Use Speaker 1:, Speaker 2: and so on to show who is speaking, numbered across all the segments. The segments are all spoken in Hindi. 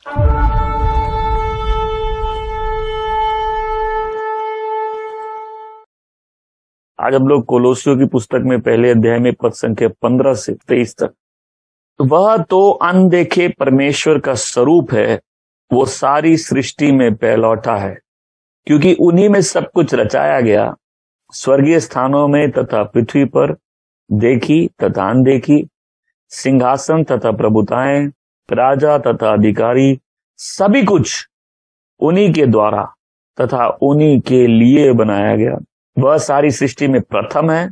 Speaker 1: आज हम लोग कोलोसियों की पुस्तक में पहले अध्याय में पद संख्या 15 से 23 तक। वह तो अनदेखे परमेश्वर का स्वरूप है, वो सारी सृष्टि में पहलौठा है, क्योंकि उन्हीं में सब कुछ रचाया गया, स्वर्गीय स्थानों में तथा पृथ्वी पर, देखी तथा अनदेखी, सिंहासन तथा प्रभुताएं, राजा तथा अधिकारी, सभी कुछ उन्हीं के द्वारा तथा उन्हीं के लिए बनाया गया। वह सारी सृष्टि में प्रथम है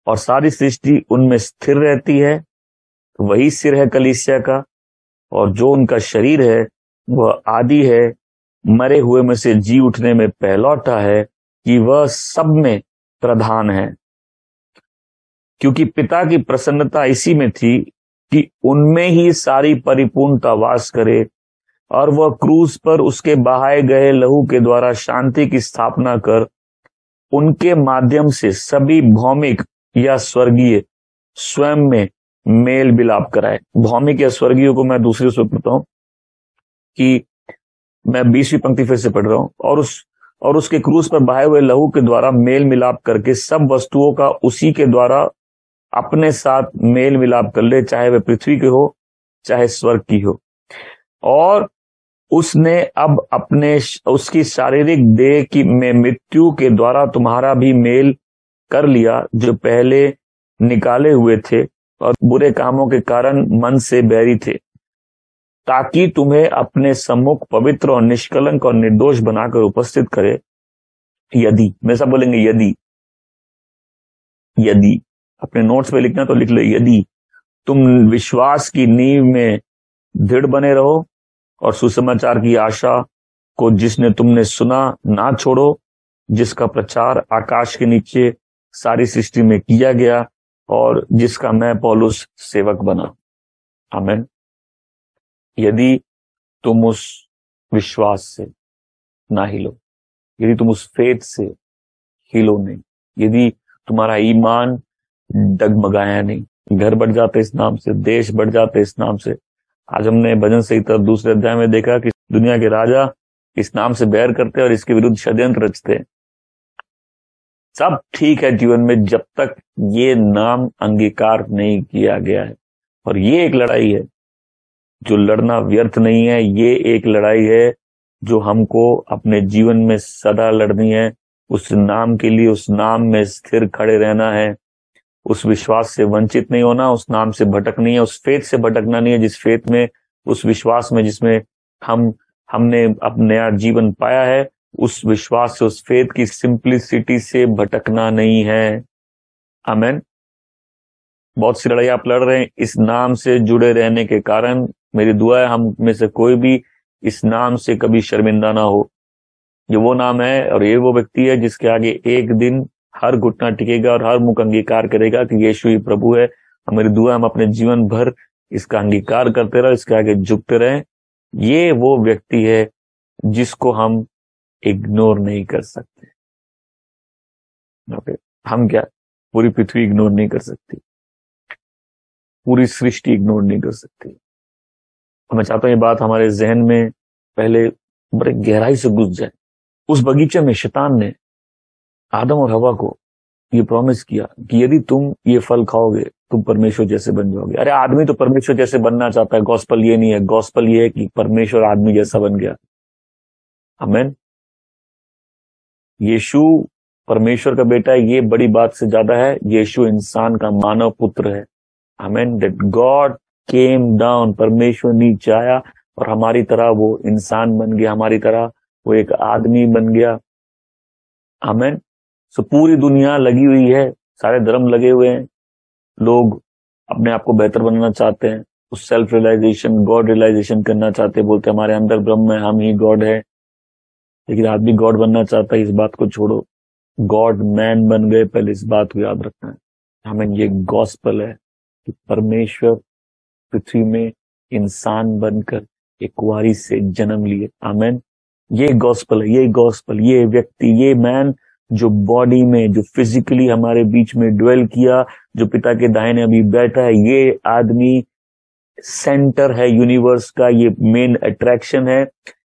Speaker 1: और सारी सृष्टि उनमें स्थिर रहती है। वही सिर है कलीसिया का, और जो उनका शरीर है वह आदि है, मरे हुए में से जी उठने में पहलौठा है, कि वह सब में प्रधान है। क्योंकि पिता की प्रसन्नता इसी में थी कि उनमें ही सारी परिपूर्णता वास करे, और वह क्रूस पर उसके बहाए गए लहू के द्वारा शांति की स्थापना कर उनके माध्यम से सभी भौमिक या स्वर्गीय स्वयं में मेल मिलाप कराए। भौमिक या स्वर्गीय को मैं दूसरे से पढ़ता हूं कि मैं 20वीं पंक्ति फिर से पढ़ रहा हूं। और उसके क्रूस पर बहाए हुए लहू के द्वारा मेल मिलाप करके सब वस्तुओं का उसी के द्वारा अपने साथ मेल मिलाप कर ले, चाहे वह पृथ्वी की हो चाहे स्वर्ग की हो। और उसने अब उसकी शारीरिक देह की में मृत्यु के द्वारा तुम्हारा भी मेल कर लिया, जो पहले निकाले हुए थे और बुरे कामों के कारण मन से बैरी थे, ताकि तुम्हें अपने सम्मुख पवित्र और निष्कलंक और निर्दोष बनाकर उपस्थित करे। यदि, मैं सब बोलेंगे यदि अपने नोट्स पे लिखना तो लिख ले, यदि तुम विश्वास की नींव में दृढ़ बने रहो और सुसमाचार की आशा को जिसने तुमने सुना ना छोड़ो, जिसका प्रचार आकाश के नीचे सारी सृष्टि में किया गया और जिसका मैं पौलुस सेवक बना। आमीन। यदि तुम उस विश्वास से ना हिलो, यदि तुम उस फेथ से हिलो नहीं, यदि तुम्हारा ईमान डगमगाया नहीं, घर बढ़ जाते इस नाम से, देश बढ़ जाते इस नाम से। आज हमने भजन संहिता दूसरे अध्याय में देखा कि दुनिया के राजा इस नाम से बैर करते और इसके विरुद्ध षड्यंत्र रचते। सब ठीक है जीवन में जब तक ये नाम अंगीकार नहीं किया गया है। और ये एक लड़ाई है जो लड़ना व्यर्थ नहीं है। ये एक लड़ाई है जो हमको अपने जीवन में सदा लड़नी है। उस नाम के लिए, उस नाम में स्थिर खड़े रहना है, उस विश्वास से वंचित नहीं होना, उस नाम से भटक नहीं है, उस फेथ से भटकना नहीं है, जिस फेथ में, उस विश्वास में जिसमें हमने अपना नया जीवन पाया है, उस विश्वास से, उस फेथ की सिंप्लिसिटी से भटकना नहीं है। आमीन। बहुत सी लड़ाई आप लड़ रहे हैं इस नाम से जुड़े रहने के कारण। मेरी दुआ है हम में से कोई भी इस नाम से कभी शर्मिंदा ना हो। ये वो नाम है और ये वो व्यक्ति है जिसके आगे एक दिन हर घुटना टिकेगा और हर मुख अंगीकार करेगा कि यीशु ही प्रभु है। हमारी दुआ हम अपने जीवन भर इसका अंगीकार करते रहे, इसके आगे झुकते रहें। ये वो व्यक्ति है जिसको हम इग्नोर नहीं कर सकते। ओके, हम क्या, पूरी पृथ्वी इग्नोर नहीं कर सकती, पूरी सृष्टि इग्नोर नहीं कर सकती। मैं चाहता हूं ये बात हमारे जहन में पहले बड़े गहराई से घुस जाए। उस बगीचे में शैतान ने आदम और हवा को ये प्रॉमिस किया कि यदि तुम ये फल खाओगे तुम परमेश्वर जैसे बन जाओगे। अरे आदमी तो परमेश्वर जैसे बनना चाहता है, गॉस्पल ये नहीं है। गॉस्पल ये है कि परमेश्वर आदमी जैसा बन गया। आमीन। यीशु परमेश्वर का बेटा है, ये बड़ी बात से ज्यादा है। यीशु इंसान का मानव पुत्र है। आमीन। दैट गॉड केम डाउन, परमेश्वर नीचे आया और हमारी तरह वो इंसान बन गया, हमारी तरह वो एक आदमी बन गया। आमीन। सो पूरी दुनिया लगी हुई है, सारे धर्म लगे हुए हैं, लोग अपने आप को बेहतर बनाना चाहते हैं, उस सेल्फ रियलाइजेशन, गॉड रियलाइजेशन करना चाहते हैं। बोलते हैं हमारे अंदर ब्रह्म है, हम ही गॉड है। लेकिन आदमी गॉड बनना चाहता है, इस बात को छोड़ो। गॉड मैन बन गए, पहले इस बात को याद रखना है। हमें ये गॉस्पल है कि परमेश्वर पृथ्वी में इंसान बनकर एक कुंवारी से जन्म लिए। आमीन। ये गॉस्पल है, ये गॉस्पल, ये व्यक्ति, ये मैन जो बॉडी में, जो फिजिकली हमारे बीच में ड्वेल किया, जो पिता के दाहिने अभी बैठा है, ये आदमी सेंटर है यूनिवर्स का, ये मेन अट्रैक्शन है,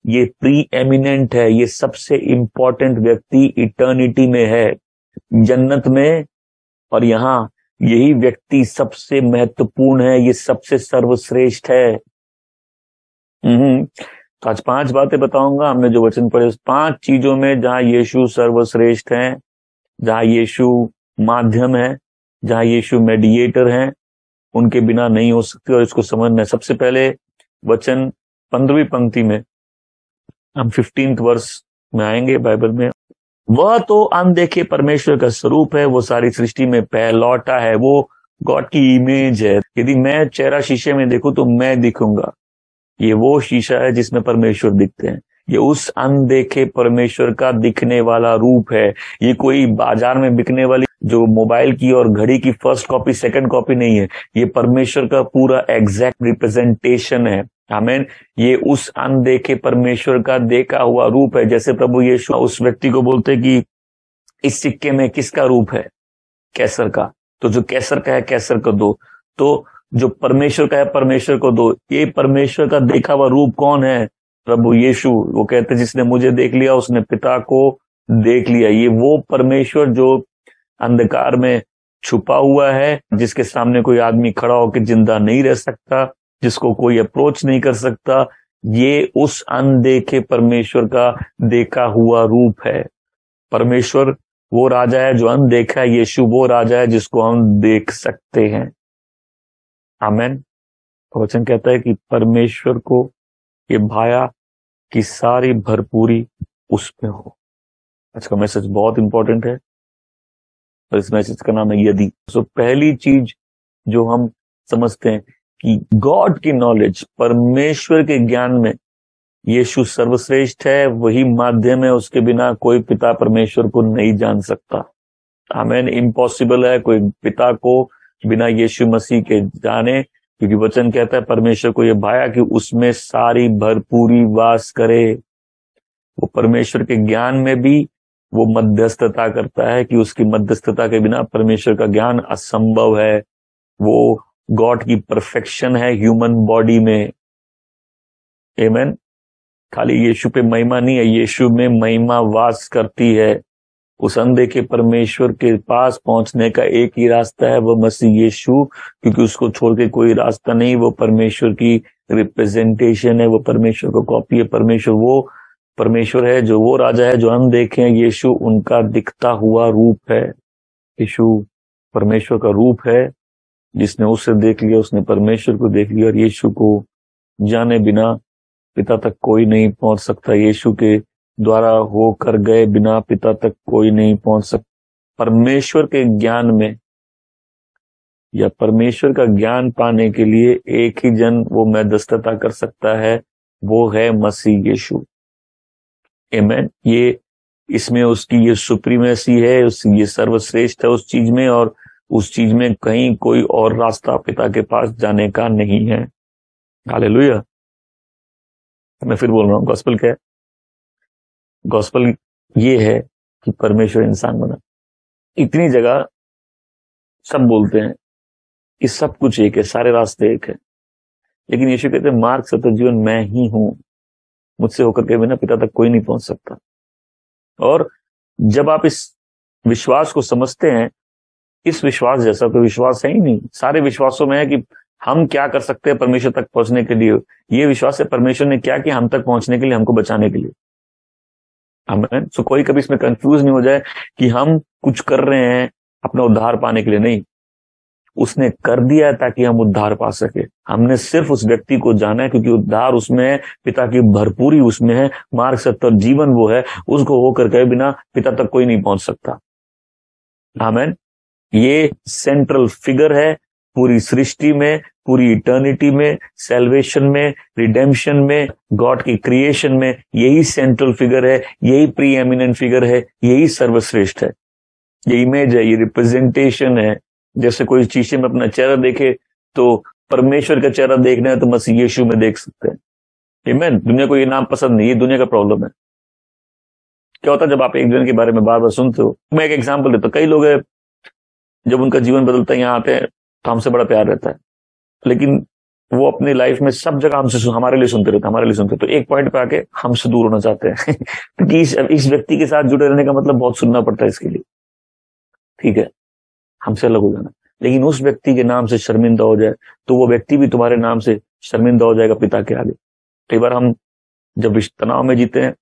Speaker 1: ये प्री एमिनेंट है, ये सबसे इंपॉर्टेंट व्यक्ति इटर्निटी में है, जन्नत में, और यहाँ यही व्यक्ति सबसे महत्वपूर्ण है, ये सबसे सर्वश्रेष्ठ है। तो आज 5 बातें बताऊंगा, हमने जो वचन पढ़े उस 5 चीजों में जहां यीशु सर्वश्रेष्ठ है, जहां यीशु माध्यम है, जहां यीशु मेडिएटर है, उनके बिना नहीं हो सकती, और इसको समझना है। सबसे पहले वचन 15वीं पंक्ति में, हम 15th वर्ष में आएंगे बाइबल में। वह तो अनदेखे परमेश्वर का स्वरूप है, वो सारी सृष्टि में पहलौठा है, वो गॉड की इमेज है। यदि मैं चेहरा शीशे में देखूं तो मैं दिखूंगा, ये वो शीशा है जिसमें परमेश्वर दिखते हैं। ये उस अनदेखे परमेश्वर का दिखने वाला रूप है। ये कोई बाजार में बिकने वाली जो मोबाइल की और घड़ी की फर्स्ट कॉपी सेकंड कॉपी नहीं है, ये परमेश्वर का पूरा एग्जैक्ट रिप्रेजेंटेशन है। आमीन। ये उस अनदेखे परमेश्वर का देखा हुआ रूप है। जैसे प्रभु यीशु उस व्यक्ति को बोलते कि इस सिक्के में किसका रूप है? कैसर का। तो जो कैसर का है कैसर को दो, तो जो परमेश्वर का है परमेश्वर को दो। ये परमेश्वर का देखा हुआ रूप कौन है? प्रभु यीशु। वो कहते जिसने मुझे देख लिया उसने पिता को देख लिया। ये वो परमेश्वर जो अंधकार में छुपा हुआ है, जिसके सामने कोई आदमी खड़ा होकर जिंदा नहीं रह सकता, जिसको कोई अप्रोच नहीं कर सकता। ये उस अनदेखे परमेश्वर का देखा हुआ रूप है। परमेश्वर वो राजा है जो अनदेखा है, यीशु वो राजा है जिसको हम देख सकते हैं। आमेन। वचन कहता है कि परमेश्वर को ये भाया कि सारी भरपूरी उसमें हो। आज का मैसेज बहुत इंपॉर्टेंट है और इस मैसेज का नाम है यदि। तो पहली चीज जो हम समझते हैं कि गॉड की नॉलेज, परमेश्वर के ज्ञान में यीशु सर्वश्रेष्ठ है, वही माध्यम है, उसके बिना कोई पिता परमेश्वर को नहीं जान सकता। आमीन। इम्पॉसिबल है कोई पिता को बिना यीशु मसीह के जाने, क्योंकि वचन कहता है परमेश्वर को यह भाया कि उसमें सारी भरपूरी वास करे। वो परमेश्वर के ज्ञान में भी वो मध्यस्थता करता है कि उसकी मध्यस्थता के बिना परमेश्वर का ज्ञान असंभव है। वो गॉड की परफेक्शन है ह्यूमन बॉडी में। आमीन। खाली यीशु पे महिमा नहीं है, यीशु में महिमा वास करती है। उस अनदेखे परमेश्वर के पास पहुंचने का एक ही रास्ता है, वो मसीह यीशु, क्योंकि उसको छोड़ के कोई रास्ता नहीं। वो परमेश्वर की रिप्रेजेंटेशन है, वो परमेश्वर को कॉपी है। परमेश्वर वो परमेश्वर है जो वो राजा है जो अनदेखे हैं। यीशु उनका दिखता हुआ रूप है। यीशु परमेश्वर का रूप है। जिसने उसे देख लिया उसने परमेश्वर को देख लिया, और यीशु को जाने बिना पिता तक कोई नहीं पहुंच सकता। यीशु के द्वारा होकर गए बिना पिता तक कोई नहीं पहुंच सकता। परमेश्वर के ज्ञान में या परमेश्वर का ज्ञान पाने के लिए एक ही जन वो मध्यस्थता कर सकता है, वो है मसीह यीशु। आमीन। ये इसमें उसकी ये सुप्रीमेसी है, ये सर्वश्रेष्ठ है उस चीज में, और उस चीज में कहीं कोई और रास्ता पिता के पास जाने का नहीं है। हालेलुया। मैं फिर बोल रहा हूं, गॉस्पेल क्या है? गॉस्पेल ये है कि परमेश्वर इंसान बना। इतनी जगह सब बोलते हैं कि सब कुछ एक है, सारे रास्ते एक है, लेकिन यीशु कहते हैं मार्ग सत्य जीवन मैं ही हूं, मुझसे होकर के बिना पिता तक कोई नहीं पहुंच सकता। और जब आप इस विश्वास को समझते हैं, इस विश्वास जैसा कोई विश्वास है ही नहीं। सारे विश्वासों में है कि हम क्या कर सकते हैं परमेश्वर तक पहुंचने के लिए। ये विश्वास है परमेश्वर ने क्या किया हम तक पहुंचने के लिए, हमको बचाने के लिए। आमीन। सो कोई कभी इसमें कंफ्यूज नहीं हो जाए कि हम कुछ कर रहे हैं अपना उद्धार पाने के लिए। नहीं, उसने कर दिया है ताकि हम उद्धार पा सके। हमने सिर्फ उस व्यक्ति को जाना है क्योंकि उद्धार उसमें है, पिता की भरपूरी उसमें है, मार्ग सत्य और जीवन वो है। उसको होकर के बिना पिता तक कोई नहीं पहुंच सकता। आमीन। ये सेंट्रल फिगर है पूरी सृष्टि में, पूरी इटर्निटी में, सैल्वेशन में, रिडेम्पशन में, गॉड की क्रिएशन में। यही सेंट्रल फिगर है, यही प्री एमिनेंट फिगर है, यही सर्वश्रेष्ठ है। ये इमेज है, ये रिप्रेजेंटेशन है। जैसे कोई शीशे में अपना चेहरा देखे तो परमेश्वर का चेहरा देखना है तो मसीह यीशु में देख सकते हैं। आमीन। दुनिया को ये नाम पसंद नहीं, ये दुनिया का प्रॉब्लम है। क्या होता है जब आप एक जन के बारे में बार बार सुनते हो? मैं एक एग्जाम्पल देता हूं। कई लोग है जब उनका जीवन बदलता है, यहाँ आते हैं तो हमसे बड़ा प्यार रहता है, लेकिन वो अपनी लाइफ में सब जगह हमारे लिए सुनते रहते, हमारे लिए सुनते, तो एक पॉइंट पे आके हमसे दूर होना चाहते हैं क्योंकि इस व्यक्ति के साथ जुड़े रहने का मतलब बहुत सुनना पड़ता है इसके लिए, ठीक है, हमसे अलग हो जाना। लेकिन उस व्यक्ति के नाम से शर्मिंदा हो जाए तो वो व्यक्ति भी तुम्हारे नाम से शर्मिंदा हो जाएगा पिता के आगे। कई बार हम जब इस तनाव में जीते हैं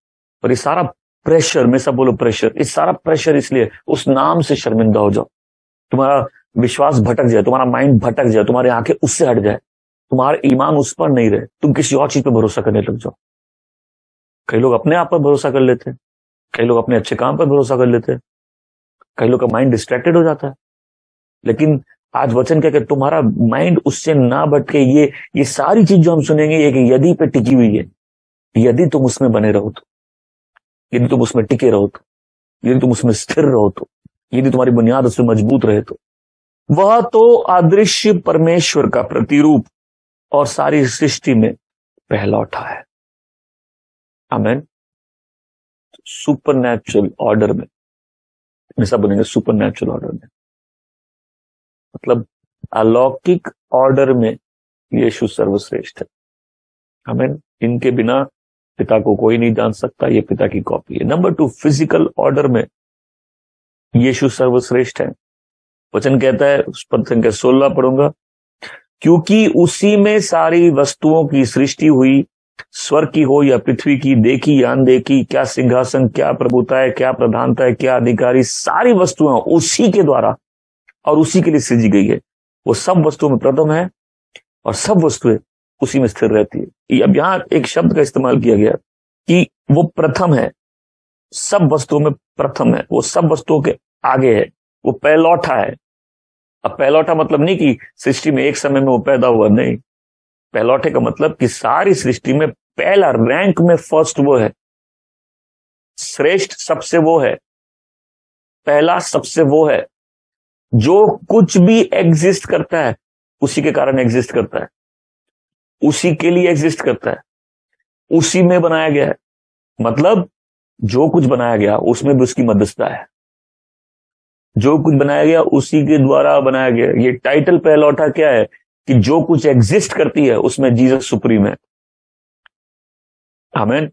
Speaker 1: और ये सारा प्रेशर, में सब बोलो प्रेशर, इस सारा प्रेशर इसलिए उस नाम से शर्मिंदा हो जाओ, तुम्हारा विश्वास भटक जाए, तुम्हारा माइंड भटक जाए, तुम्हारी आंखें उससे हट जाए, तुम्हारा ईमान उस पर नहीं रहे, तुम किसी और चीज पर भरोसा करने लग जाओ। कई लोग अपने आप पर भरोसा कर लेते हैं, कई लोग अपने अच्छे काम पर भरोसा कर लेते हैं, कई लोग का माइंड डिस्ट्रैक्टेड हो जाता है। लेकिन आज वचन क्या कि तुम्हारा माइंड उससे ना भटके। ये सारी चीज जो हम सुनेंगे एक यदि पे टिकी हुई है। यदि तुम उसमें बने रहो तो, यदि तुम उसमें टिके रहो तो, यदि तुम उसमें स्थिर रहो तो, यदि तुम्हारी बुनियाद उसमें मजबूत रहे तो। वह तो अदृश्य परमेश्वर का प्रतिरूप और सारी सृष्टि में पहलौठा है। आमेन। सुपरनैचुरल ऑर्डर में, ऐसा बनेंगे सुपरनैचुरल ऑर्डर में, मतलब अलौकिक ऑर्डर में यीशु सर्वश्रेष्ठ है। आमेन। इनके बिना पिता को कोई नहीं जान सकता, ये पिता की कॉपी है। नंबर 2, फिजिकल ऑर्डर में यीशु सर्वश्रेष्ठ है। वचन कहता है, उस पद संख्या 16 पढ़ूंगा, क्योंकि उसी में सारी वस्तुओं की सृष्टि हुई, स्वर्ग की हो या पृथ्वी की, देखी या अनदेखी, क्या सिंहासन, क्या प्रभुता है, क्या प्रधानता है, क्या अधिकारी, सारी वस्तुएं उसी के द्वारा और उसी के लिए सृजी गई है। वो सब वस्तुओं में प्रथम है और सब वस्तुएं उसी में स्थिर रहती है। अब यहां एक शब्द का इस्तेमाल किया गया कि वो प्रथम है, सब वस्तुओं में प्रथम है, वो सब वस्तुओं के आगे है, वो पहलौठा है। अब पहलौठा मतलब नहीं कि सृष्टि में एक समय में वो पैदा हुआ, नहीं। पहलौठे का मतलब कि सारी सृष्टि में पहला रैंक में फर्स्ट वो है, श्रेष्ठ सबसे वो है, पहला सबसे वो है। जो कुछ भी एग्जिस्ट करता है उसी के कारण एग्जिस्ट करता है, उसी के लिए एग्जिस्ट करता है, उसी में बनाया गया है। मतलब जो कुछ बनाया गया उसमें भी उसकी मध्यस्थता है, जो कुछ बनाया गया उसी के द्वारा बनाया गया। ये टाइटल पहलौठा क्या है कि जो कुछ एग्जिस्ट करती है उसमें जीसस सुप्रीम है। आमीन।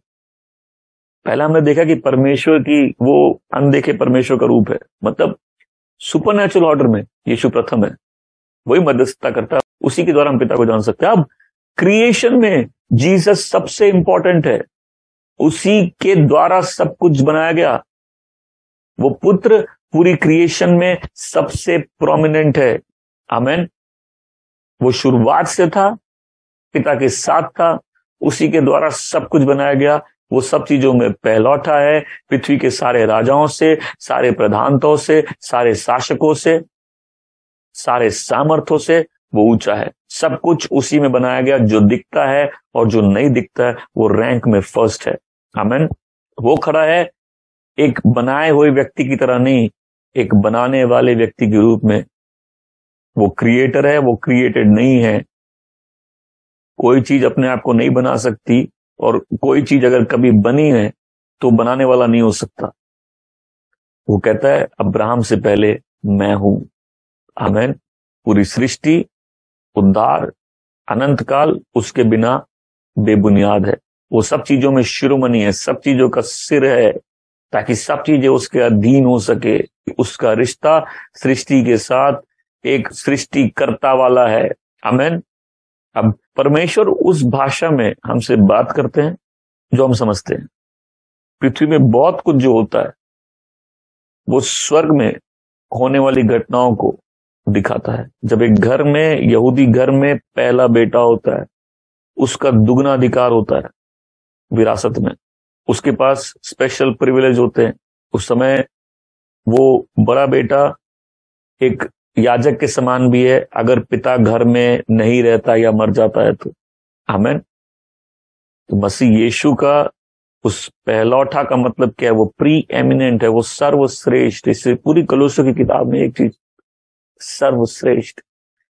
Speaker 1: पहला हमने देखा कि परमेश्वर की वो अनदेखे परमेश्वर का रूप है, मतलब सुपरनैचुरल ऑर्डर में यीशु प्रथम है, वही मध्यस्थता करता है, उसी के द्वारा हम पिता को जान सकते हैं। अब क्रिएशन में जीसस सबसे इंपॉर्टेंट है, उसी के द्वारा सब कुछ बनाया गया। वो पुत्र पूरी क्रिएशन में सबसे प्रोमिनेंट है। आमीन। वो शुरुआत से था, पिता के साथ था, उसी के द्वारा सब कुछ बनाया गया। वो सब चीजों में पहलौठा है, पृथ्वी के सारे राजाओं से, सारे प्रधानताओं से, सारे शासकों से, सारे सामर्थ्यों से वो ऊंचा है। सब कुछ उसी में बनाया गया, जो दिखता है और जो नहीं दिखता है वो रैंक में फर्स्ट है। आमीन। वो खड़ा है एक बनाए हुए व्यक्ति की तरह नहीं, एक बनाने वाले व्यक्ति के रूप में। वो क्रिएटर है, वो क्रिएटेड नहीं है। कोई चीज अपने आप को नहीं बना सकती, और कोई चीज अगर कभी बनी है तो बनाने वाला नहीं हो सकता। वो कहता है अब्राहम से पहले मैं हूं। आमीन। पूरी सृष्टि, उद्धार, अनंत काल उसके बिना बेबुनियाद है। वो सब चीजों में शिरोमणि है, सब चीजों का सिर है, ताकि सब चीजें उसके अधीन हो सके। उसका रिश्ता सृष्टि के साथ एक सृष्टिकर्ता वाला है। आमीन। अब परमेश्वर उस भाषा में हमसे बात करते हैं जो हम समझते हैं। पृथ्वी में बहुत कुछ जो होता है वो स्वर्ग में होने वाली घटनाओं को दिखाता है। जब एक घर में, यहूदी घर में पहला बेटा होता है, उसका दुगना अधिकार होता है विरासत में, उसके पास स्पेशल प्रिविलेज होते हैं। उस समय वो बड़ा बेटा एक याजक के समान भी है, अगर पिता घर में नहीं रहता या मर जाता है तो। आमीन। तो मसीह यीशु का उस पहलौठा का मतलब क्या है? वो प्री एमिनेंट है, वो सर्वश्रेष्ठ। इससे पूरी कोलोसियों की किताब में एक चीज, सर्वश्रेष्ठ।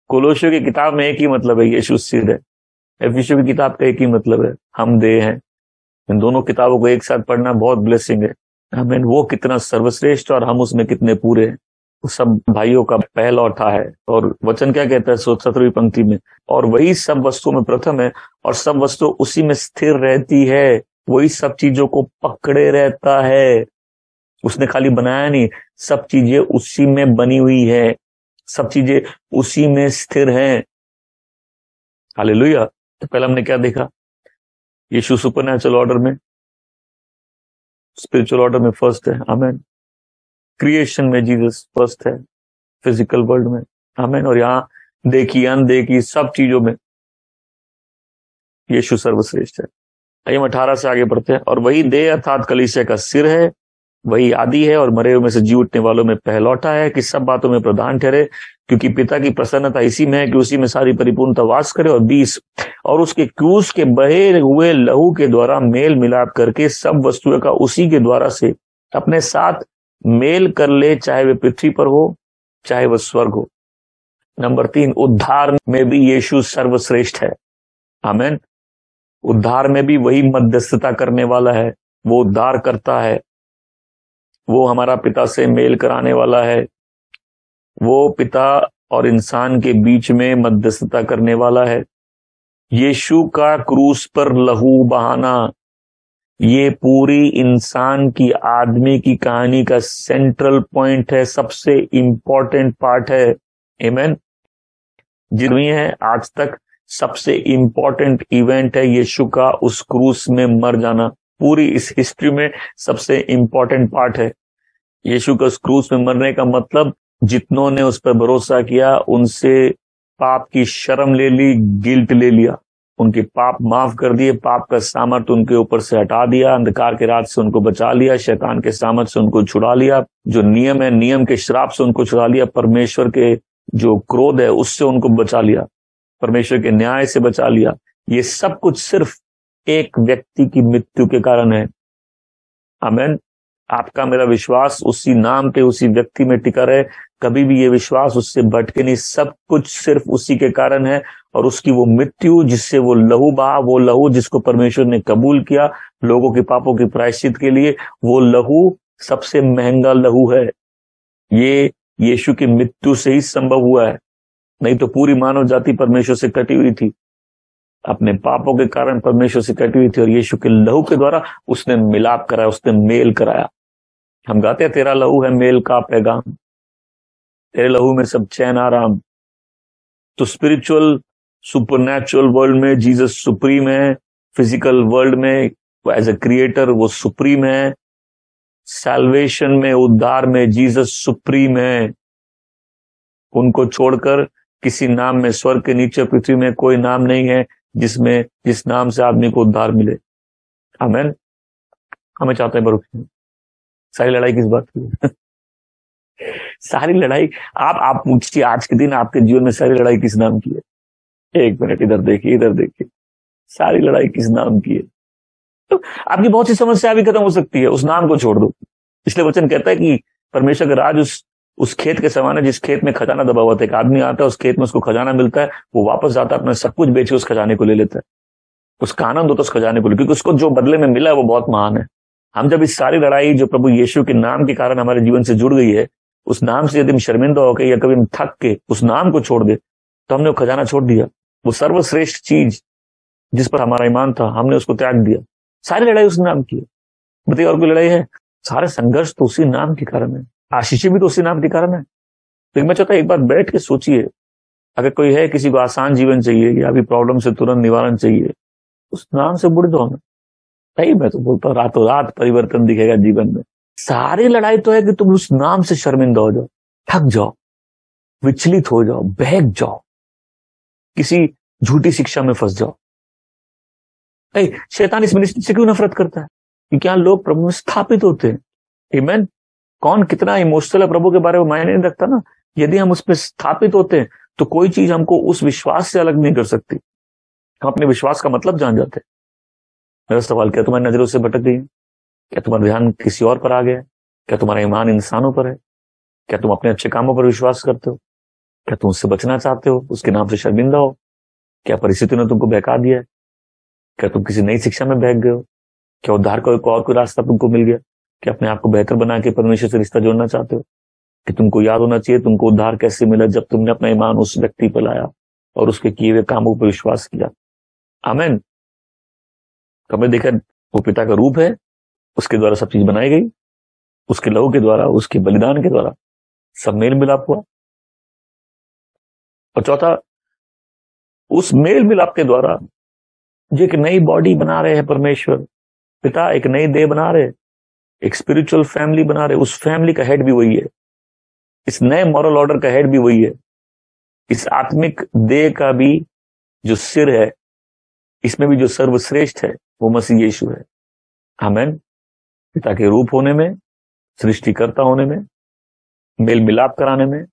Speaker 1: कोलोसियों की किताब में एक ही मतलब है, यीशु सिर है। एफिसियों की किताब का एक ही मतलब है, हम देह हैं। इन दोनों किताबों को एक साथ पढ़ना बहुत ब्लेसिंग है। आमीन। वो कितना सर्वश्रेष्ठ और हम उसमें कितने पूरे हैं। सब भाइयों का पहलौठा है। और वचन क्या कहता है 17वीं पंक्ति में, और वही सब वस्तुओं में प्रथम है और सब वस्तु उसी में स्थिर रहती है, वही सब चीजों को पकड़े रहता है। उसने खाली बनाया नहीं, सब चीजें उसी में बनी हुई है, सब चीजें उसी में स्थिर हैं। हालेलुया। तो पहले हमने क्या देखा, यीशु सुपरनैचुरल ऑर्डर में, स्पिरिचुअल ऑर्डर में फर्स्ट है, आमेन। क्रिएशन में जीसस फर्स्ट है, फिजिकल वर्ल्ड में, आमेन। और यहाँ देखी अनदेखी सब चीजों में यीशु सर्वश्रेष्ठ है। आइए हम 18 से आगे बढ़ते हैं। और वही देह अर्थात कलीसिया का सिर है, वही आदि है और मरे हुए में से जी उठने वालों में पहलौठा है, कि सब बातों में प्रधान ठहरे, क्योंकि पिता की प्रसन्नता इसी में है कि उसी में सारी परिपूर्णता वास करे। और 20, और उसके क्रूस के बहे हुए लहू के द्वारा मेल मिलाप करके सब वस्तुओं का उसी के द्वारा से अपने साथ मेल कर ले, चाहे वे पृथ्वी पर हो चाहे वह स्वर्ग हो। नंबर 3, उद्धार में भी यीशु सर्वश्रेष्ठ है, आमेन। उद्धार में भी वही मध्यस्थता करने वाला है, वो उद्धार करता है, वो हमारा पिता से मेल कराने वाला है, वो पिता और इंसान के बीच में मध्यस्थता करने वाला है। यीशु का क्रूस पर लहू बहाना, ये पूरी इंसान की, आदमी की कहानी का सेंट्रल पॉइंट है, सबसे इंपॉर्टेंट पार्ट है, आमेन। जितनी है आज तक सबसे इंपॉर्टेंट इवेंट है यीशु का उस क्रूस में मर जाना, पूरी इस हिस्ट्री में सबसे इंपॉर्टेंट पार्ट है। यीशु का उस क्रूस में मरने का मतलब, जितनों ने उस पर भरोसा किया उनसे पाप की शर्म ले ली, गिल्ट ले लिया, उनके पाप माफ कर दिए, पाप का सामर्थ उनके ऊपर से हटा दिया, अंधकार के रात से उनको बचा लिया, शैतान के सामर्थ से उनको छुड़ा लिया, जो नियम है नियम के श्राप से उनको छुड़ा लिया, परमेश्वर के जो क्रोध है उससे उनको बचा लिया, परमेश्वर के न्याय से बचा लिया। ये सब कुछ सिर्फ एक व्यक्ति की मृत्यु के कारण है, आमेन। आपका मेरा विश्वास उसी नाम पे, उसी व्यक्ति में टिका रहे, कभी भी ये विश्वास उससे भटके नहीं। सब कुछ सिर्फ उसी के कारण है, और उसकी वो मृत्यु जिससे वो लहू बहा, वो लहू जिसको परमेश्वर ने कबूल किया लोगों के पापों के प्रायश्चित के लिए, वो लहू सबसे महंगा लहू है। ये यीशु की मृत्यु से ही संभव हुआ है, नहीं तो पूरी मानव जाति परमेश्वर से कटी हुई थी, अपने पापों के कारण परमेश्वर से कटी हुई थी, और यीशु के लहू के द्वारा उसने मिलाप कराया, उसने मेल कराया। हम गाते हैं तेरा लहू है मेल का पैगाम, तेरे लहू में सब चैन आराम। तो स्पिरिचुअल सुपरनैचुरल वर्ल्ड में जीसस सुप्रीम है, फिजिकल वर्ल्ड में एज ए क्रिएटर वो सुप्रीम है, सैल्वेशन में, उद्धार में जीसस सुप्रीम है। उनको छोड़कर किसी नाम में, स्वर्ग के नीचे पृथ्वी में कोई नाम नहीं है जिस नाम से आदमी को उद्धार मिले, आमेन। हमें चाहते हैं बरूक। सारी लड़ाई किस बात की है? सारी लड़ाई आप पूछिए, आज के दिन आपके जीवन में सारी लड़ाई किस नाम की है? एक मिनट इधर देखिए, इधर देखिए, सारी लड़ाई किस नाम की है? तो आपकी बहुत सी समस्या भी खत्म हो सकती है, उस नाम को छोड़ दो। इसलिए वचन कहता है कि परमेश्वर का राज उस खेत के समान है जिस खेत में खजाना दबा हुआ था। एक आदमी आता है, उस खेत में उसको खजाना मिलता है, वो वापस जाता है, अपना सब कुछ बेच के उस खजाने को ले लेता है, उसका आनंद होता है उस खजाने को, क्योंकि उसको जो बदले में मिला है वो बहुत महान है। हम जब इस सारी लड़ाई जो प्रभु यीशु के नाम के कारण हमारे जीवन से जुड़ गई है, उस नाम से यदि हम शर्मिंदा होकर या कभी हम थक के उस नाम को छोड़ दे, तो हमने वो खजाना छोड़ दिया, वो सर्वश्रेष्ठ चीज जिस पर हमारा ईमान था हमने उसको त्याग दिया। सारी लड़ाई उस नाम की है। बताइए और कोई लड़ाई है? सारे संघर्ष तो उसी नाम के कारण है, आशीषें भी तो उसी नाम के कारण है। तो मैं चाहता हूं एक बार बैठ के सोचिए, अगर कोई है किसी को आसान जीवन चाहिए या अभी प्रॉब्लम से तुरंत निवारण चाहिए, उस नाम से बुढ़ जाओ ना। सही मैं तो बोलता हूँ, रातों रात परिवर्तन दिखेगा जीवन में। सारी लड़ाई तो है कि तुम उस नाम से शर्मिंदा हो जाओ, थक जाओ, विचलित हो जाओ, बहक जाओ, किसी झूठी शिक्षा में फंस जाओ। शैतान इस मिनिस्ट्री से क्यों नफरत करता है? क्योंकि यहाँ लोग प्रभु में स्थापित होते हैं। आमेन। कौन कितना इमोशनल है प्रभु के बारे में मायने नहीं रखता ना। यदि हम उसमें स्थापित होते हैं तो कोई चीज हमको उस विश्वास से अलग नहीं कर सकती। हम अपने विश्वास का मतलब जान जाते हैं। मेरा सवाल, क्या तुम्हारी नजरों से भटक गई है? क्या तुम्हारा ध्यान किसी और पर आ गया है? क्या तुम्हारा ईमान इंसानों पर है? क्या तुम अपने अच्छे कामों पर विश्वास करते हो? क्या तुम उससे बचना चाहते हो? उसके नाम से शर्मिंदा हो? क्या परिस्थिति ने तुमको बहका दिया है? क्या तुम किसी नई शिक्षा में बहक गए हो? क्या उद्धार का एक और कोई रास्ता तुमको मिल गया? क्या अपने आप को बेहतर बना के परमेश्वर से रिश्ता जोड़ना चाहते हो? कि तुमको याद होना चाहिए तुमको उद्धार कैसे मिला, जब तुमने अपना ईमान उस व्यक्ति पर लाया और उसके किए हुए कामों पर विश्वास किया। आमीन। तो हमने देखा वो पिता का रूप है, उसके द्वारा सब चीज बनाई गई, उसके लहू के द्वारा, उसके बलिदान के द्वारा सब मेल मिलाप हुआ। और चौथा, उस मेल मिलाप के द्वारा जो एक नई बॉडी बना रहे हैं परमेश्वर पिता, एक नई देह बना रहे, एक स्पिरिचुअल फैमिली बना रहे, उस फैमिली का हेड भी वही है, इस नए मॉरल ऑर्डर का हेड भी वही है, इस आत्मिक देह का भी जो सिर है, इसमें भी जो सर्वश्रेष्ठ है वो मसीह यीशु है। आमीन। पिता के रूप होने में, सृष्टिकर्ता होने में, मेल मिलाप कराने में,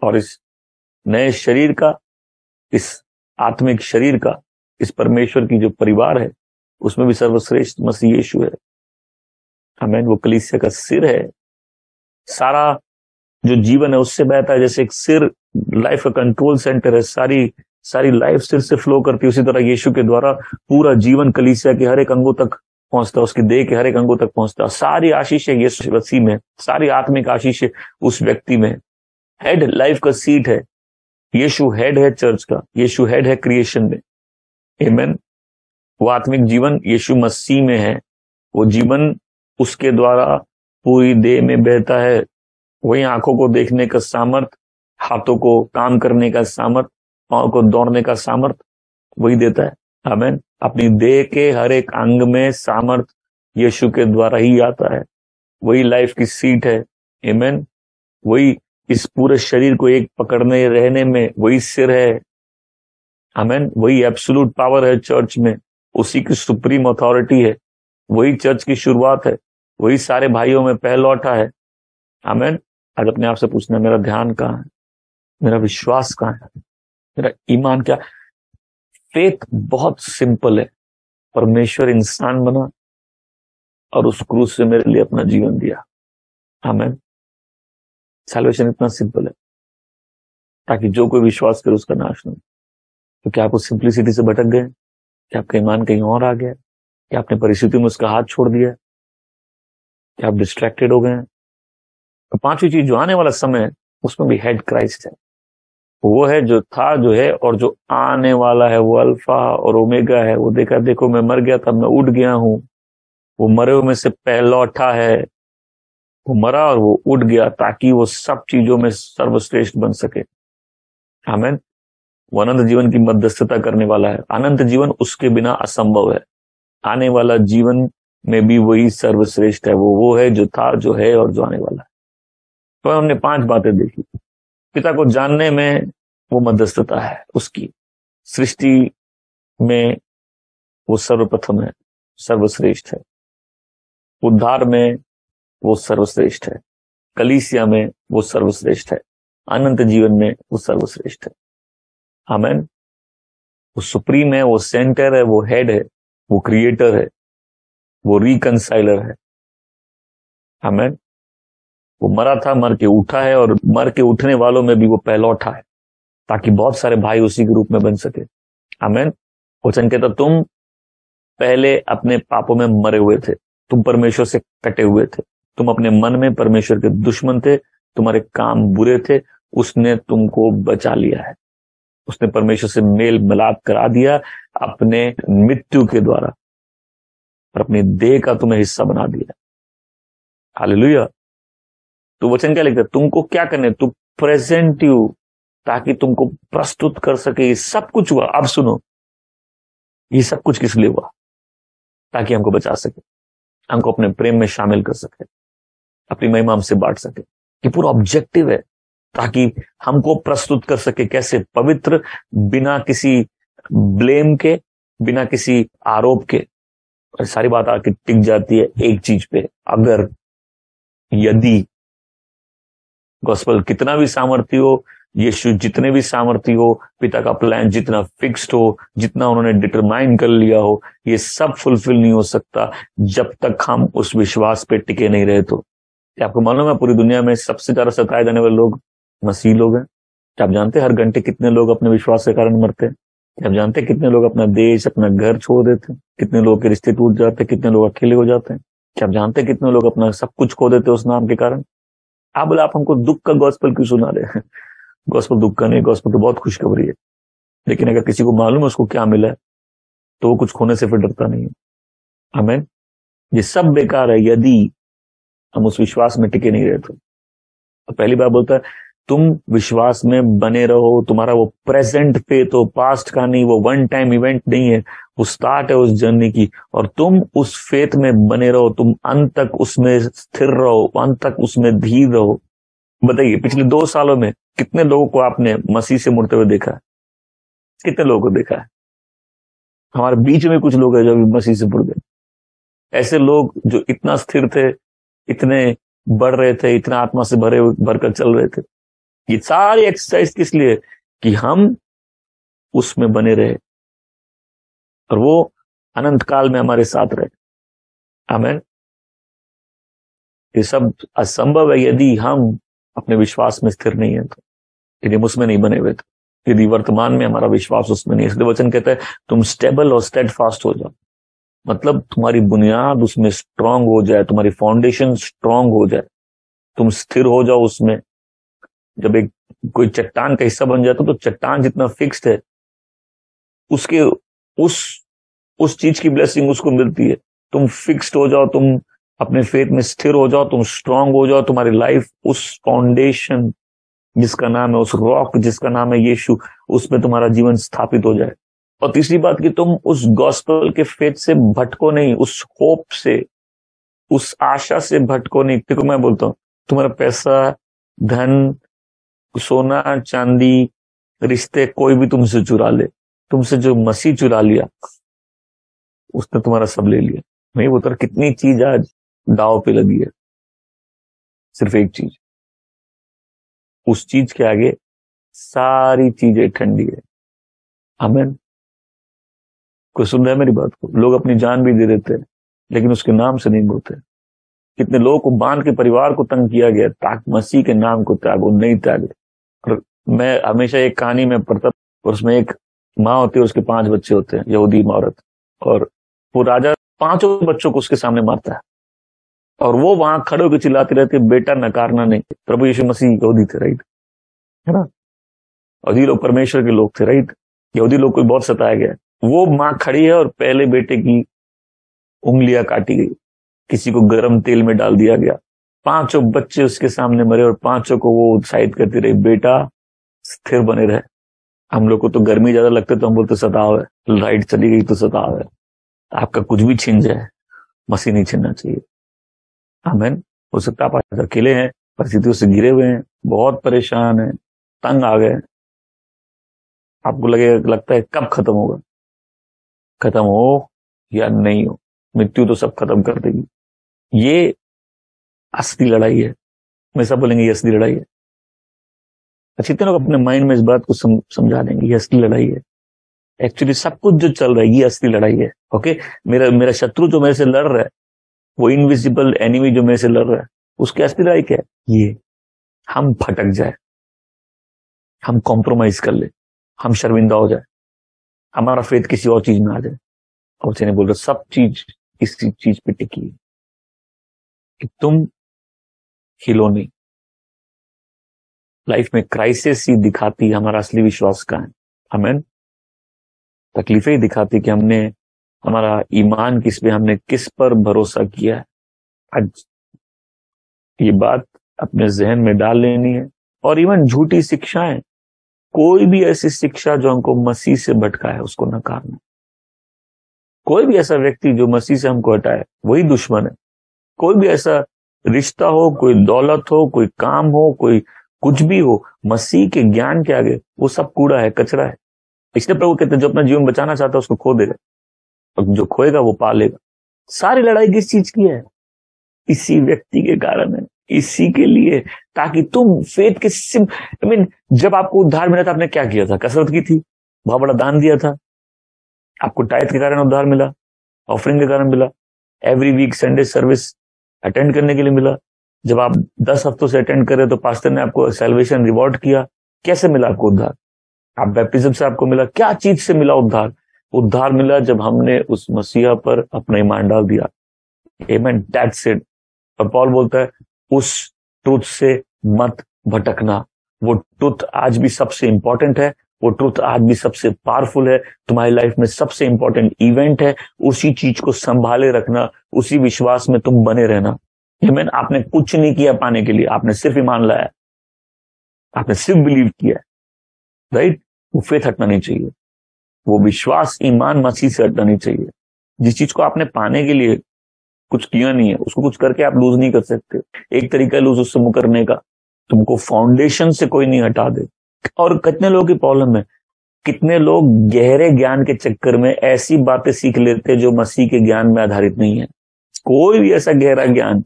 Speaker 1: और इस नए शरीर का, इस आत्मिक शरीर का, इस परमेश्वर की जो परिवार है उसमें भी सर्वश्रेष्ठ मसीह यीशु है। आमीन। वो कलीसिया का सिर है। सारा जो जीवन है उससे बहता है, जैसे एक सिर लाइफ का कंट्रोल सेंटर है, सारी लाइफ सिर से फ्लो करती है, उसी तरह यीशु के द्वारा पूरा जीवन कलीसिया के हर एक अंगों तक पहुंचता है, उसकी देह के हर एक अंगों तक पहुंचता है। सारी आशीषें यीशु मसीह में, सारी आत्मिक आशीषें उस व्यक्ति में। हेड लाइफ का सीट है, यीशु हेड है चर्च का, यीशु हेड है क्रिएशन में। आमीन। वो आत्मिक जीवन यीशु मसीह में है, वो जीवन उसके द्वारा पूरी देह में बहता है। वही आंखों को देखने का सामर्थ, हाथों को काम करने का सामर्थ, पांव को दौड़ने का सामर्थ वही देता है। आमीन। अपनी देह के हर एक अंग में सामर्थ यीशु के द्वारा ही आता है। वही लाइफ की सीट है। आमीन। वही इस पूरे शरीर को एक पकड़ने रहने में वही सिर है। आमीन। वही एब्सोल्यूट पावर है चर्च में, उसी की सुप्रीम अथॉरिटी है, वही चर्च की शुरुआत है, वही सारे भाइयों में पहलौठा है। आमीन। आज अपने आप से पूछना, मेरा ध्यान कहाँ है, मेरा विश्वास कहाँ है, मेरा ईमान क्या। फेथ बहुत सिंपल है। परमेश्वर इंसान बना और उस क्रूस से मेरे लिए अपना जीवन दिया। आमीन। सैल्वेशन इतना सिंपल है ताकि जो कोई विश्वास करे उसका नाश न हो। तो क्या आप उस सिंप्लिसिटी से भटक गए? क्या आपका ईमान कहीं और आ गया? क्या आपने परिस्थिति में उसका हाथ छोड़ दिया? क्या आप डिस्ट्रैक्टेड हो गए? तो पांचवी चीज, जो आने वाला समय है उसमें भी हेड क्राइस्ट है। वो है जो था, जो है और जो आने वाला है, वो अल्फा और ओमेगा है। वो देखो मैं मर गया था, मैं उठ गया हूं। वो मरे हुए में से पहलौठा है। वो मरा और वो उठ गया ताकि वो सब चीजों में सर्वश्रेष्ठ बन सके। आमीन। वो अनंत जीवन की मध्यस्थता करने वाला है। अनंत जीवन उसके बिना असंभव है। आने वाला जीवन में भी वही सर्वश्रेष्ठ है। वो है जो था, जो है और जो आने वाला है। तो हमने 5 बातें देखी। पिता को जानने में वो मध्यस्थता है उसकी, सृष्टि में वो सर्वप्रथम है, सर्वश्रेष्ठ है, उद्धार में वो सर्वश्रेष्ठ है, कलीसिया में वो सर्वश्रेष्ठ है, अनंत जीवन में वो सर्वश्रेष्ठ है। आमीन। वो सुप्रीम है, वो सेंटर है, वो हेड है, वो क्रिएटर है, वो रिकंसाइलर है। आमीन। वो मरा था, मर के उठा है, और मर के उठने वालों में भी वो पहलौठा है ताकि बहुत सारे भाई उसी के रूप में बन सके। आमीन। वचन कहता, तुम पहले अपने पापों में मरे हुए थे, तुम परमेश्वर से कटे हुए थे, तुम अपने मन में परमेश्वर के दुश्मन थे, तुम्हारे काम बुरे थे, उसने तुमको बचा लिया है। उसने परमेश्वर से मेल मिलाप करा दिया अपने मृत्यु के द्वारा, और अपनी देह का तुम्हें हिस्सा बना दिया। हालेलुया। तो वचन क्या लिखता है? तुमको क्या करने, तू प्रेजेंट यू, ताकि तुमको प्रस्तुत कर सके। ये सब कुछ हुआ। अब सुनो, ये सब कुछ किस लिए हुआ? ताकि हमको बचा सके, हमको अपने प्रेम में शामिल कर सके, अपनी महिमा हमसे बांट सके। ये पूरा ऑब्जेक्टिव है, ताकि हमको प्रस्तुत कर सके। कैसे? पवित्र, बिना किसी ब्लेम के, बिना किसी आरोप के। और सारी बात आके टिक जाती है एक चीज पे, अगर, यदि। गॉस्पेल कितना भी सामर्थी हो, यीशु जितने भी सामर्थी हो, पिता का प्लान जितना फिक्स्ड हो, जितना उन्होंने डिटरमाइन कर लिया हो, ये सब फुलफिल नहीं हो सकता जब तक हम उस विश्वास पे टिके नहीं रहे। तो क्या आपको मालूम है पूरी दुनिया में सबसे ज्यादा सताए जाने वाले लोग मसीह लोग हैं? क्या आप जानते हैं हर घंटे कितने लोग अपने विश्वास के कारण मरते हैं? क्या आप जानते हैं कितने लोग अपना देश, अपना घर छोड़ देते हैं? कितने लोग के रिश्ते टूट जाते हैं? कितने लोग अकेले हो जाते हैं? क्या आप जानते हैं कितने लोग अपना सब कुछ खो देते हैं उस नाम के कारण? आप बोले आप हमको दुख का गॉस्पेल क्यों सुना रहे हैं? गॉस्पेल दुख का नहीं, गॉस्पेल तो बहुत खुशखबरी है। लेकिन अगर किसी को मालूम है उसको क्या मिला है तो वो कुछ खोने से फिर डरता नहीं है। आमीन। ये सब बेकार है यदि हम उस विश्वास में टिके नहीं रहते। तो पहली बार बोलता है तुम विश्वास में बने रहो। तुम्हारा वो प्रेजेंट फेथ हो, पास्ट का नहीं, वो वन टाइम इवेंट नहीं है, वो स्टार्ट है उस जर्नी की। और तुम उस फेथ में बने रहो, तुम अंत तक उसमें स्थिर रहो, अंत तक उसमें धीर रहो। बताइए पिछले 2 सालों में कितने लोगों को आपने मसीह से मुड़ते हुए देखा है? कितने लोगों को देखा है? हमारे बीच में कुछ लोग हैं जो अभी मसीह से मुड़ गए। ऐसे लोग जो इतना स्थिर थे, इतने बढ़ रहे थे, इतना आत्मा से भरकर चल रहे थे। ये सारी एक्सरसाइज किस लिए? कि हम उसमें बने रहे और वो अनंत काल में हमारे साथ रहे। आमीन। ये सब असंभव है यदि हम अपने विश्वास में स्थिर नहीं है तो, यदि हम उसमें नहीं बने हुए तो, यदि वर्तमान में हमारा विश्वास उसमें नहीं है। इसलिए वचन कहता है तुम स्टेबल और स्टेडफास्ट हो जाओ। मतलब तुम्हारी बुनियाद उसमें स्ट्रांग हो जाए, तुम्हारी फाउंडेशन स्ट्रांग हो जाए, तुम स्थिर हो जाओ उसमें। जब एक कोई चट्टान का हिस्सा बन जाता तो चट्टान जितना फिक्स्ड है उसके उस चीज की ब्लेसिंग उसको मिलती है। तुम फिक्स्ड हो जाओ, तुम अपने फेथ में स्थिर हो जाओ, तुम स्ट्रांग हो जाओ। तुम्हारी लाइफ उस फाउंडेशन जिसका नाम है, उस रॉक जिसका नाम है यीशु, उसमें तुम्हारा जीवन स्थापित हो जाए। और तीसरी बात कि तुम उस गॉस्पेल के फेथ से भटको नहीं, उस होप से, उस आशा से भटको नहीं। देखो मैं बोलता हूं तुम्हारा पैसा, धन, सोना चांदी, रिश्ते कोई भी तुमसे चुरा ले, तुमसे जो मसीह चुरा लिया उसने तुम्हारा सब ले लिया। मैं बोलता हूं कितनी चीज आज दाव पे लगी है, सिर्फ एक चीज, उस चीज के आगे सारी चीजें ठंडी है। आमीन। कोई सुन रहा है मेरी बात को? लोग अपनी जान भी दे देते हैं लेकिन उसके नाम से नहीं बोलते। कितने लोगों को बांध के परिवार को तंग किया गया ताकि मसीह के नाम को त्यागो, नहीं त्यागे। और मैं हमेशा एक कहानी में पढ़ता, उसमें एक माँ होती है, उसके 5 बच्चे होते हैं, यहूदी औरत, और वो राजा 5 बच्चों को उसके सामने मारता है और वो वहां खड़े होकर चिल्लाती रहती है बेटा नकारना नहीं। प्रभु यीशु मसीह यहूदी थे, राइट, है ना? और ये लोग परमेश्वर के लोग थे, राइट। यहूदी लोग को बहुत सताया गया। वो माँ खड़ी है और पहले बेटे की उंगलियां काटी गई, किसी को गर्म तेल में डाल दिया गया। 5 बच्चे उसके सामने मरे और 5 को वो उत्साहित करती रही, बेटा स्थिर बने रहे। हम लोग को तो गर्मी ज्यादा लगती तो हम बोलते सताव है, लाइट चली गई तो सताव है। आपका कुछ भी छिन जाए, मसीह नहीं छिनना चाहिए। आमीन। हो सकता है आप अकेले हैं, परिस्थितियों से घिरे हुए हैं, बहुत परेशान हैं, तंग आ गए, आपको लगता है कब खत्म होगा, खत्म हो या नहीं हो, मृत्यु तो सब खत्म कर देगी। ये असली लड़ाई है। मैं सब बोलेंगे ये असली लड़ाई है। अच्छा, इतने लोग अपने माइंड में इस बात को समझा देंगे ये असली लड़ाई है। एक्चुअली सब कुछ जो चल रहा है ये असली लड़ाई है। ओके, मेरा शत्रु जो मेरे से लड़ रहा है, वो इनविजिबल एनिमी जो मेरे से लड़ रहा है, उसकी असली लड़ाई क्या है? ये हम भटक जाए, हम कॉम्प्रोमाइज कर ले, हम शर्मिंदा हो जाए, हमारा फेथ किसी और चीज में आ जाए। और उसने बोल रहा सब चीज इसी चीज पे टिकी है कि तुम हिलो नहीं। लाइफ में क्राइसिस ही दिखाती हमारा असली विश्वास का है। आमीन। तकलीफें ही दिखाती कि हमने हमारा ईमान किस पे, हमने किस पर भरोसा किया है। आज ये बात अपने जहन में डाल लेनी है। और इवन झूठी शिक्षाएं, कोई भी ऐसी शिक्षा जो हमको मसीह से भटका है उसको नकारना। कोई भी ऐसा व्यक्ति जो मसीह से हमको हटाए वही दुश्मन है। कोई भी ऐसा रिश्ता हो, कोई दौलत हो, कोई काम हो, कोई कुछ भी हो, मसीह के ज्ञान के आगे वो सब कूड़ा है, कचरा है। इसलिए प्रभु कहते हैं जो अपना जीवन बचाना चाहता है उसको खो देगा और जो खोएगा वो पा लेगा। सारी लड़ाई किस चीज की है? इसी व्यक्ति के कारण है, इसी के लिए, ताकि तुम फेथ के जब आपको उद्धार मिला था आपने क्या किया था? कसरत की थी, बहुत बड़ा दान दिया था, आपको टाइथ के कारण उद्धार मिला, ऑफरिंग के कारण मिला, every week Sunday service attend करने के लिए मिला। जब आप 10 हफ्तों से अटेंड कर रहे तो पास्टर ने आपको सैल्वेशन रिवॉर्ड किया। कैसे मिला आपको उद्धार? आप बैप्टिज्म से आपको मिला। क्या चीज से मिला उद्धार? उद्धार मिला जब हमने उस मसीहा पर अपना ईमान डाल दिया। आमेन, दैट्स इट। और पॉल बोलता है उस ट्रुथ से मत भटकना। वो ट्रुथ आज भी सबसे इंपॉर्टेंट है, वो ट्रुथ आज भी सबसे पावरफुल है, तुम्हारी लाइफ में सबसे इंपॉर्टेंट इवेंट है। उसी चीज को संभाले रखना, उसी विश्वास में तुम बने रहना। आमीन। आपने कुछ नहीं किया पाने के लिए, आपने सिर्फ ईमान लाया, आपने सिर्फ बिलीव किया, राइट। वो फेथ हटना नहीं चाहिए, वो विश्वास ईमान मसीह से हटना नहीं चाहिए। जिस चीज को आपने पाने के लिए कुछ किया नहीं है, उसको कुछ करके आप लूज नहीं कर सकते। एक तरीका लूज उससे मुकरने का, तुमको फाउंडेशन से कोई नहीं हटा दे। और कितने लोगों की प्रॉब्लम है, कितने लोग गहरे ज्ञान के चक्कर में ऐसी बातें सीख लेते जो मसीह के ज्ञान में आधारित नहीं है। कोई भी ऐसा गहरा ज्ञान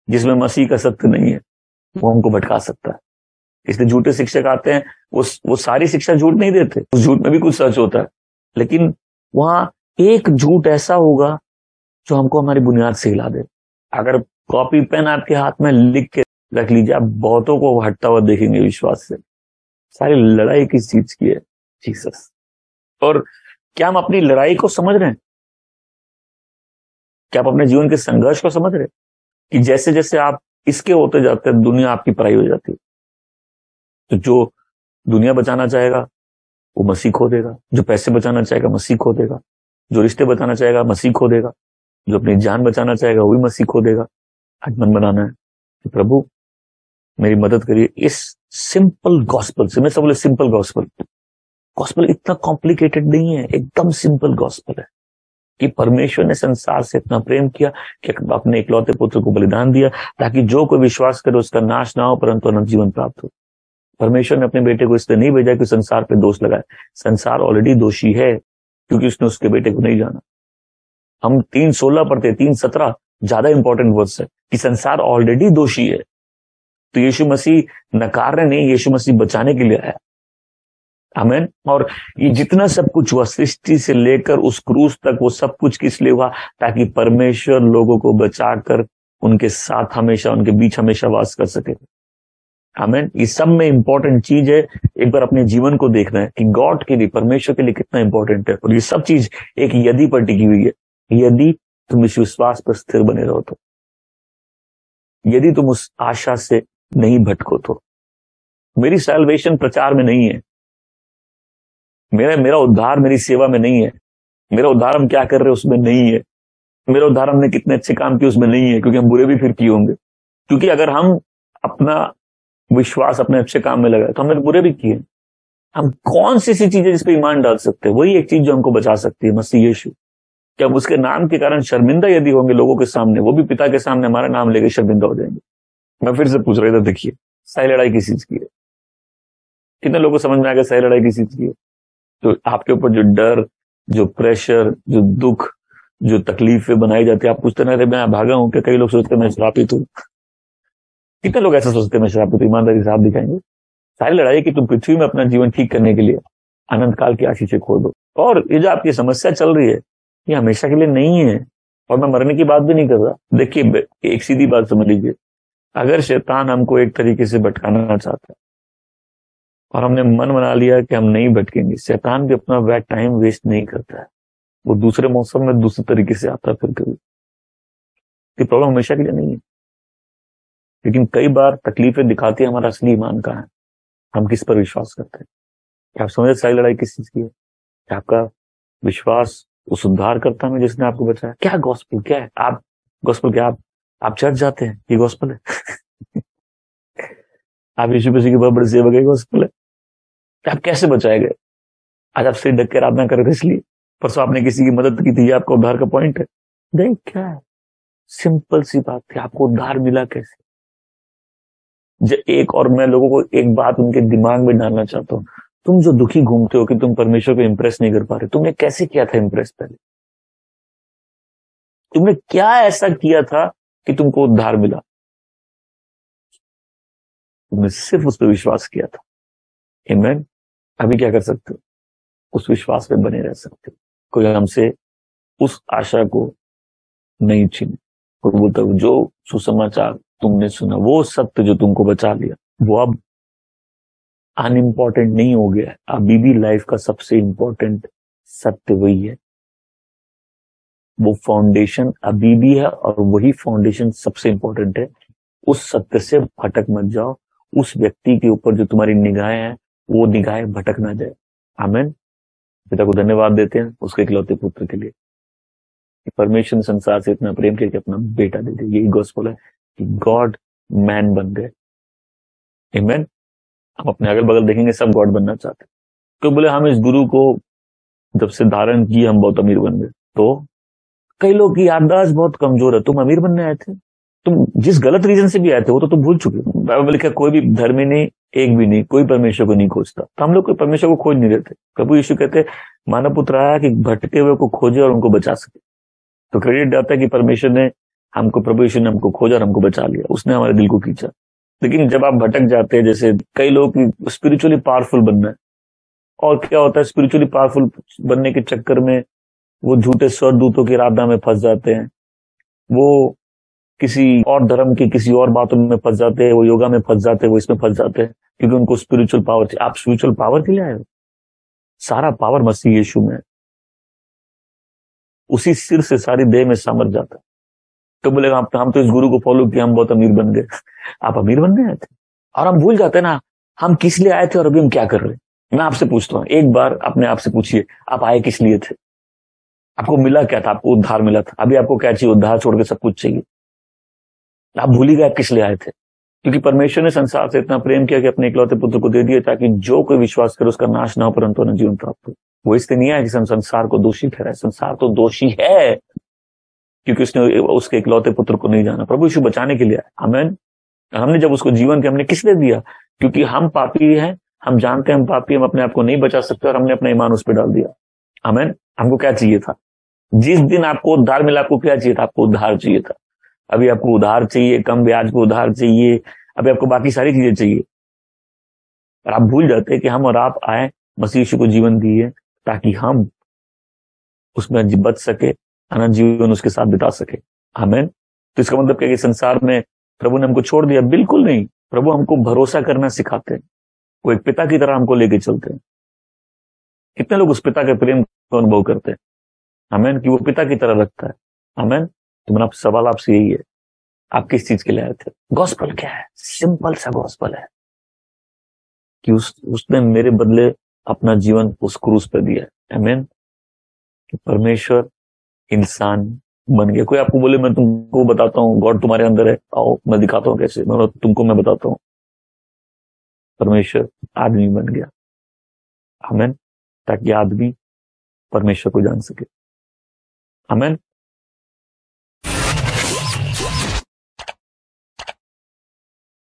Speaker 1: जिसमें मसीह का सत्य नहीं है, वो हमको भटका सकता है। इसलिए झूठे शिक्षक आते हैं, वो सारी शिक्षा झूठ नहीं देते, उस झूठ में भी कुछ सच होता है, लेकिन वहां एक झूठ ऐसा होगा जो हमको हमारी बुनियाद से हिला दे। अगर कॉपी पेन आपके हाथ में लिख के रख लीजिए, आप बहुतों को हटता हुआ देखेंगे विश्वास से। सारी लड़ाई किस चीज की है? जीसस। और क्या हम अपनी लड़ाई को समझ रहे हैं? क्या आप अपने जीवन के संघर्ष को समझ रहे हैं कि जैसे जैसे आप इसके होते जाते हैं, दुनिया आपकी पराई हो जाती है। तो जो दुनिया बचाना चाहेगा वो मसीह खो देगा, जो पैसे बचाना चाहेगा मसीह खो देगा, जो रिश्ते बचाना चाहेगा मसीह खो देगा, जो अपनी जान बचाना चाहेगा वो भी मसीह खो देगा। आज मन बनाना है कि प्रभु मेरी मदद करिए इस सिंपल गॉस्पल से। मैं सब बोले सिंपल गॉस्पल, गॉस्पल इतना कॉम्प्लिकेटेड नहीं है, एकदम सिंपल गॉस्पल है कि परमेश्वर ने संसार से इतना प्रेम किया कि अपने इकलौते पुत्र को बलिदान दिया ताकि जो कोई विश्वास करे उसका नाश ना हो परंतु अनंत जीवन प्राप्त हो। परमेश्वर ने अपने बेटे को इसलिए नहीं भेजा कि संसार पे दोष लगाए, संसार ऑलरेडी दोषी है क्योंकि उसने उसके बेटे को नहीं जाना। हम 3:16 पढ़ते, 3:17 ज्यादा इंपॉर्टेंट वर्ड्स है कि संसार ऑलरेडी दोषी है। तो यीशु मसीह नकारने नहीं, यीशु मसीह बचाने के लिए आया। आमीन। और ये जितना सब कुछ हुआ सृष्टि से लेकर उस क्रूस तक, वो सब कुछ किस लिए हुआ? ताकि परमेश्वर लोगों को बचाकर उनके साथ हमेशा, उनके बीच हमेशा वास कर सके। आमीन। इस सब में इंपॉर्टेंट चीज है, एक बार अपने जीवन को देखना है कि गॉड के लिए, परमेश्वर के लिए कितना इंपॉर्टेंट है। और ये सब चीज एक यदि पर टिकी हुई है, यदि तुम इस विश्वास पर स्थिर बने रहो तो, यदि तुम उस आशा से नहीं भटको तो। मेरी सैल्वेशन प्रचार में नहीं है, मेरा उद्धार मेरी सेवा में नहीं है, मेरा उद्धार हम क्या कर रहे हैं उसमें नहीं है, मेरा उद्धार हमने कितने अच्छे काम किए उसमें नहीं है, क्योंकि हम बुरे भी फिर किए होंगे। क्योंकि अगर हम अपना विश्वास अपने अच्छे काम में लगाए तो हमने बुरे भी किए। हम कौन सी ऐसी चीजें जिस पे ईमान डाल सकते हैं? वही एक चीज जो हमको बचा सकती है, मसीह यीशु। क्या हम उसके नाम के कारण शर्मिंदा यदि होंगे लोगों के सामने, वो भी पिता के सामने हमारा नाम लेके शर्मिंदा हो जाएंगे। मैं फिर से पूछ रहा था, देखिए सही लड़ाई किस चीज की है? कितने लोगों को समझ में आ गया सही लड़ाई किस चीज की है? तो आपके ऊपर जो डर, जो प्रेशर, जो दुख, जो तकलीफें बनाई जाती है, आप पूछते ना मैं भागा हूं क्या? कई लोग सोचते मैं श्रापित हूं। कितने लोग ऐसा सोचते मैं श्रापित हूं? ईमानदारी से आप दिखाएंगे। सारी लड़ाई कि तुम पृथ्वी में अपना जीवन ठीक करने के लिए अनंत काल की आशीषें खो दो। और ये जो आपकी समस्या चल रही है ये हमेशा के लिए नहीं है, और मैं मरने की बात भी नहीं कर रहा। देखिए एक सीधी बात समझ लीजिए, अगर शैतान हमको एक तरीके से भटकाना चाहता है और हमने मन बना लिया कि हम नहीं भटकेंगे, शैतान भी अपना वह टाइम वेस्ट नहीं करता है, वो दूसरे मौसम में दूसरे तरीके से आता है। फिर कभी ये प्रॉब्लम हमेशा के लिए नहीं है, लेकिन कई बार तकलीफें दिखाती है हमारा असली ईमान कहाँ है, हम किस पर विश्वास करते हैं। क्या आप समझे सारी लड़ाई किस चीज की है? क्या आपका विश्वास उस उद्धार करता में जिसने आपको बचाया? क्या गॉस्पेल क्या है? आप गॉस्पेल क्या, आप चर्च जाते हैं, ये गॉस्पेल है? आप यीशु मसीह के बहुत बड़े सेवक है, गॉस्पेल है? आप कैसे बचाए गए? आज आप सिर ढक के आराधना कर रहे थे इसलिए, परसों आपने किसी की मदद की थी, ये आपका उद्धार का पॉइंट है? देख क्या है, सिंपल सी बात थी, आपको उद्धार मिला कैसे? एक और मैं लोगों को एक बात उनके दिमाग में डालना चाहता हूं, तुम जो दुखी घूमते हो कि तुम परमेश्वर को इंप्रेस नहीं कर पा रहे, तुमने कैसे किया था इंप्रेस? पहले तुमने क्या ऐसा किया था कि तुमको उद्धार मिला? तुमने सिर्फ उस पर विश्वास किया था। आमीन। अभी क्या कर सकते हो? उस विश्वास पे बने रह सकते हो। कोई हमसे उस आशा को नहीं छीने। कोई बोलता जो सुसमाचार तुमने सुना, वो सत्य जो तुमको बचा लिया, वो अब अनइम्पॉर्टेंट नहीं हो गया है। अभी भी लाइफ का सबसे इंपॉर्टेंट सत्य वही है, वो फाउंडेशन अभी भी है, और वही फाउंडेशन सबसे इंपॉर्टेंट है उस सत्य से भटक मत जाओ। उस व्यक्ति के ऊपर जो तुम्हारी निगाहें हैं वो निगाहें भटक ना जाए। आमीन। पिता को धन्यवाद देते हैं उसके इकलौते पुत्र के लिए। परमेश्वर ने संसार से इतना प्रेम किया कि अपना बेटा दे दिया। यही गॉस्पेल है कि गॉड मैन बन गए। आमीन। हम अपने अगल बगल देखेंगे, सब गॉड बनना चाहते हैं। तो बोले हम इस गुरु को जब से धारण किए हम बहुत अमीर बन गए। तो कई लोग की याददाश्त बहुत कमजोर है। तुम अमीर बनने आए थे, तुम जिस गलत रीजन से भी आए थे वो तो तुम भूल चुके हो। बाइबल लिखा कोई भी धर्मी नहीं, एक भी नहीं, कोई परमेश्वर को नहीं खोजता। तो हम लोग कोई परमेश्वर को खोज नहीं रहे थे। प्रभु यीशु कहते मानव पुत्र आया कि भटके हुए को खोजे और उनको बचा सके। तो क्रेडिट जाता है कि परमेश्वर ने हमको, प्रभु यीशु ने हमको खोजा और हमको बचा लिया, उसने हमारे दिल को खींचा। लेकिन जब आप भटक जाते हैं, जैसे कई लोग स्पिरिचुअली पावरफुल बनना है, और क्या होता है स्पिरिचुअली पावरफुल बनने के चक्कर में वो झूठे स्वर्गदूतों की आराधना में फंस जाते हैं, वो किसी और धर्म की किसी और बातों में फंस जाते हैं, वो योगा में फंस जाते हैं, वो इसमें फंस जाते हैं, क्योंकि उनको स्पिरिचुअल पावर चाहिए। आप स्पिरिचुअल पावर के लिए आए हो? सारा पावर मसीह यीशु में है। उसी सिर से सारी देह में सामर्थ जाता है। तो बोलेगा हम तो इस गुरु को फॉलो किया, हम बहुत अमीर बन गए। आप अमीर बनने आए थे और हम भूल जाते हैं ना हम किस लिए आए थे और अभी हम क्या कर रहे हैं। मैं आपसे पूछता हूँ, एक बार अपने आप से पूछिए, आप आए किस लिए थे? आपको मिला क्या था? आपको उद्धार मिला था। अभी आपको क्या चाहिए? उद्धार छोड़ के सब कुछ चाहिए। आप भूल ही गए आप किस लिए आए थे। क्योंकि परमेश्वर ने संसार से इतना प्रेम किया कि अपने इकलौते पुत्र को दे दिया, ताकि जो कोई विश्वास करे उसका नाश ना हो परंतु उन्हें जीवन प्राप्त हो। वो इसलिए नहीं आया कि संसार को दोषी ठहराए। संसार तो दोषी है क्योंकि उसने उसके इकलौते पुत्र को नहीं जाना। प्रभु यीशु बचाने के लिए आया। आमीन। हमने जब उसको जीवन के हमने किस लिए दिया? क्योंकि हम पापी हैं, हम जानते हैं हम पापी, हम अपने आप को नहीं बचा सकते और हमने अपना ईमान उस पर डाल दिया। आमीन। हमको क्या चाहिए था? जिस दिन आपको उद्धार मिला आपको क्या चाहिए था? आपको उद्धार चाहिए था। अभी आपको उधार चाहिए, कम ब्याज पे उधार चाहिए, अभी आपको बाकी सारी चीजें चाहिए। और आप भूल जाते हैं कि हम और आप आए, मसीह यीशु को जीवन दिए ताकि हम उसमें बच सके, अनंत जीवन उसके साथ बिता सके। आमीन। तो इसका मतलब क्या कि संसार में प्रभु ने हमको छोड़ दिया? बिल्कुल नहीं। प्रभु हमको भरोसा करना सिखाते हैं। वो एक पिता की तरह हमको लेके चलते हैं। कितने लोग उस पिता के प्रेम को अनुभव करते हैं? आमीन। कि वो पिता की तरह रखता है। आमीन। तो मेरा सवाल आपसे यही है, आप किस चीज के लिए आए थे? गॉस्पेल क्या है? सिंपल सा गॉस्पेल है कि उसने मेरे बदले अपना जीवन उस क्रूस पर दिया है। आमीन। कि परमेश्वर इंसान बन गया। कोई आपको बोले मैं तुमको बताता हूँ गॉड तुम्हारे अंदर है, आओ मैं दिखाता हूँ कैसे, मैं बताता हूँ। परमेश्वर आदमी बन गया। आमीन। ताकि आदमी परमेश्वर को जान सके। आमीन।